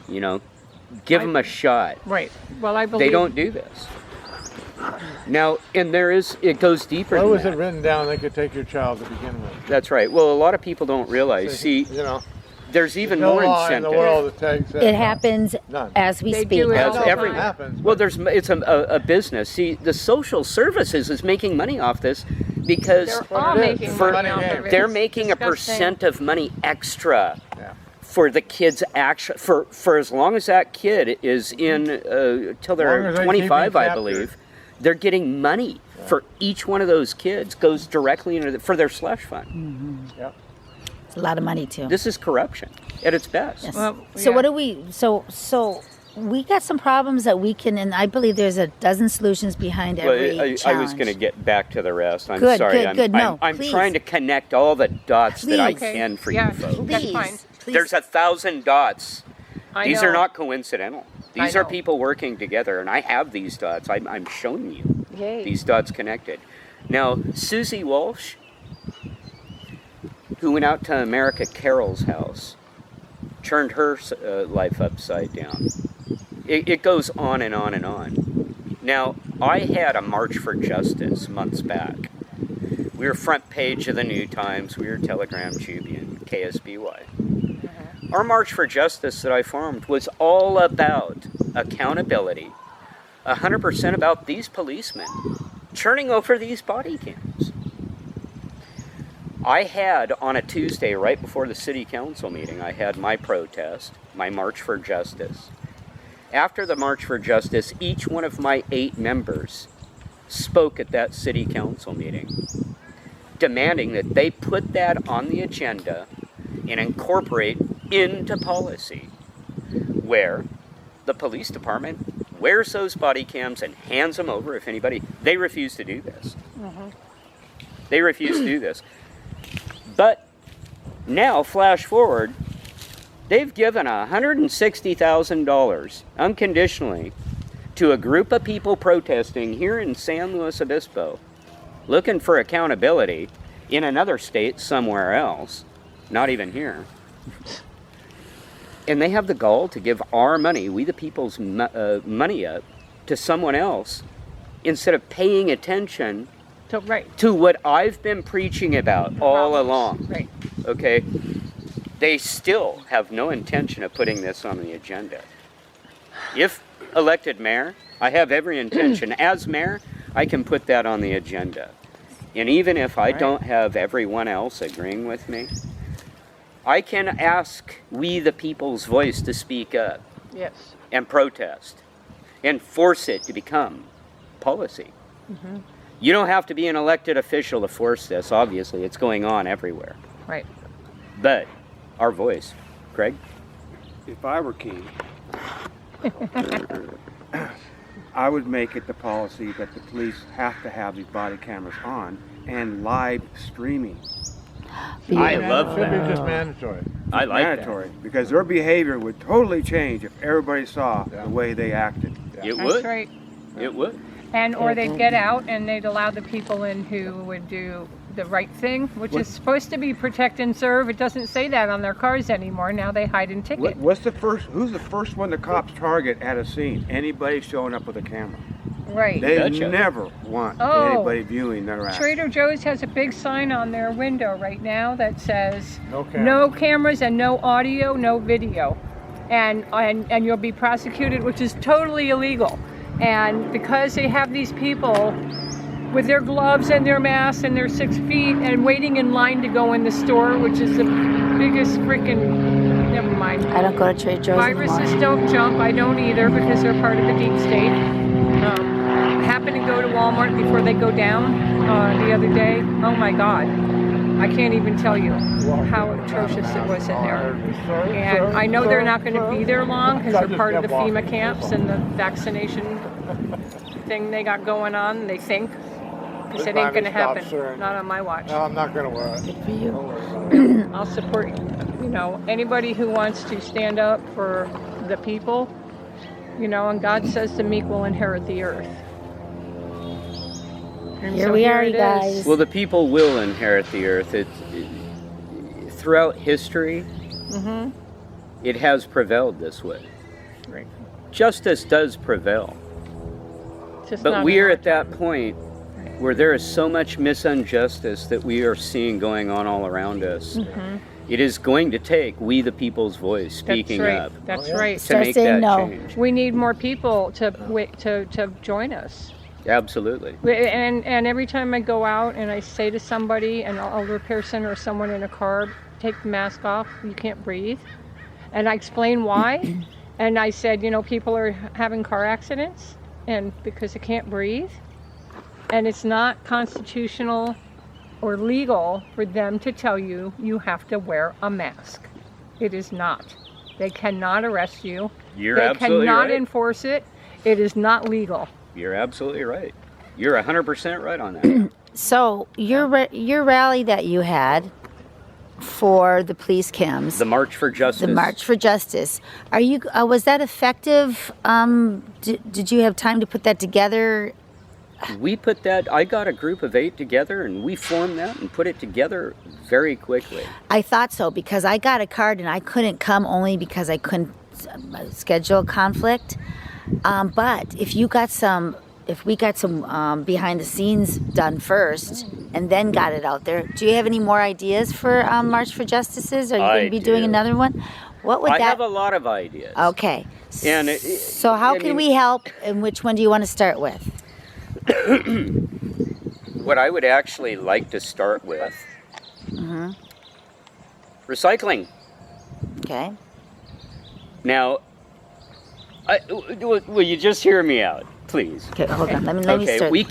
You know, give them a shot. Right. Well, I believe They don't do this. Now, and it goes deeper Why than was that. it written down they could take your child to begin with? That's right. Well, a lot of people don't realize. See, You know, there's even no more law in the incentive. world that takes that. It happens None. as we They speak. do it As all the every- time. happens. Well, but it's a business. See, the social services is making money off this because They're what all it is. making It's for- money off money of it. they're It's making a disgusting. percent of money extra yeah. for the kids action for as long as that kid is in till As long they're as they keep 25, in I chapter. believe. They're getting money for each one of those kids goes directly into for their slush fund. Yep. It's a lot of money too. This is corruption at its best. Yes. Well, So yeah. what do we? So we got some problems that we can, and I believe there's a dozen solutions behind every I challenge. was going to get back to the rest. I'm Good, sorry. good, good. No, I'm please. trying to connect all the dots that I Please. can for Yeah. you folks. That's Please, fine. please. There's 1,000 dots. I These know. are not coincidental. I These are know. people working together, and I have these dots. I'm showing you Yay. these dots connected. Now, Susie Walsh, who went out to America Carol's house, turned her life upside down. It goes on and on and on. Now, I had a March for Justice months back. We were front page of the New Times. We were Telegram Tribune, KSBY. Our March for Justice that I formed was all about accountability, 100% about these policemen turning over these body cams. I had on a Tuesday, right before the city council meeting, I had my protest, my March for Justice. After the March for Justice, each one of my 8 members spoke at that city council meeting, demanding that they put that on the agenda and incorporate into policy where the police department wears those body cams and hands them over if anybody. They refuse to do this. They refuse to do this. But now, flash forward, they've given $160,000 unconditionally to a group of people protesting here in San Luis Obispo, looking for accountability in another state somewhere else, not even here. And they have the gall to give our money, we the people's money up, to someone else instead of paying attention So, right. to what I've been preaching about all Problems. along. Right. Okay? They still have no intention of putting this on the agenda. If elected mayor, I have every intention. As mayor, I can put that on the agenda. And even if I don't have everyone else agreeing with me, I can ask we the people's voice to speak up Yes. and protest and force it to become policy. You don't have to be an elected official to force this, obviously. It's going on everywhere. Right. But our voice, Craig? If I were king, I would make it the policy that the police have to have these body cameras on and live streaming. I It love should be that. just mandatory. I like Mandatory, because their behavior would totally change if everybody saw Yeah. the way they acted. that. It That's would. right. It would. And or they'd get out and they'd allow the people in who would do the right thing, which is supposed to be protect and serve. It doesn't say that on their cars anymore. Now they hide and ticket. Who's the first one the cops target at a scene? Anybody showing up with a camera. Right. They Gotcha. never want Oh. anybody viewing their act. Trader Joe's has a big sign on their window right now that says No camera. no cameras and no audio, no video. And you'll be prosecuted, which is totally illegal. And because they have these people with their gloves and their masks and their 6 feet and waiting in line to go in the store, which is the biggest freaking, never mind. I don't go to Trader Joe's Viruses anymore. don't jump. I don't either because they're part of the deep state. I happened to go to Walmart before they go down the other day. Oh my God. I can't even tell you how atrocious it was in there. And I know they're not going to be there long because they're part of the FEMA camps and the vaccination thing they got going on, they think. Because it ain't going to happen. Not on my watch. No, I'm not going to wear it. Good for you. Don't worry about it. I'll support, anybody who wants to stand up for the people, and God says the meek will inherit the earth. And Here so we are, it you is. guys. Well, the people will inherit the earth. Throughout history, it has prevailed this way. Right. Justice does prevail. Just But not we in are our at that time. point where there is so much misunjustice that we are seeing going on all around us. It is going to take we the people's voice speaking That's right. up That's Oh, yeah. right. to Start make saying that no. change. We need more people to join us. Absolutely. And every time I go out and I say to somebody, an older person or someone in a car, take the mask off, you can't breathe. And I explain why. And I said, you know, people are having car accidents and because they can't breathe. And it's not constitutional or legal for them to tell you you have to wear a mask. It is not. They cannot arrest you. You're They absolutely cannot right. enforce it. It is not legal. You're absolutely right. You're 100% right on that. So your rally that you had for the police cams, The March for Justice. the March for Justice, are you? Was that effective? Did you have time to put that together? We put that, I got a group of 8 together and we formed that and put it together very quickly. I thought so because I got a card and I couldn't come only because I couldn't schedule a conflict. But if we got some behind the scenes done first and then got it out there, do you have any more ideas for March for Justices? Are you going to be doing do. another one? What would I that? have a lot of ideas. Okay. And So how can we help, and which one do you want to start with? What I would actually like to start with, recycling. Okay. Now, will you just hear me out, please? Okay, hold on. Let me Okay, start. we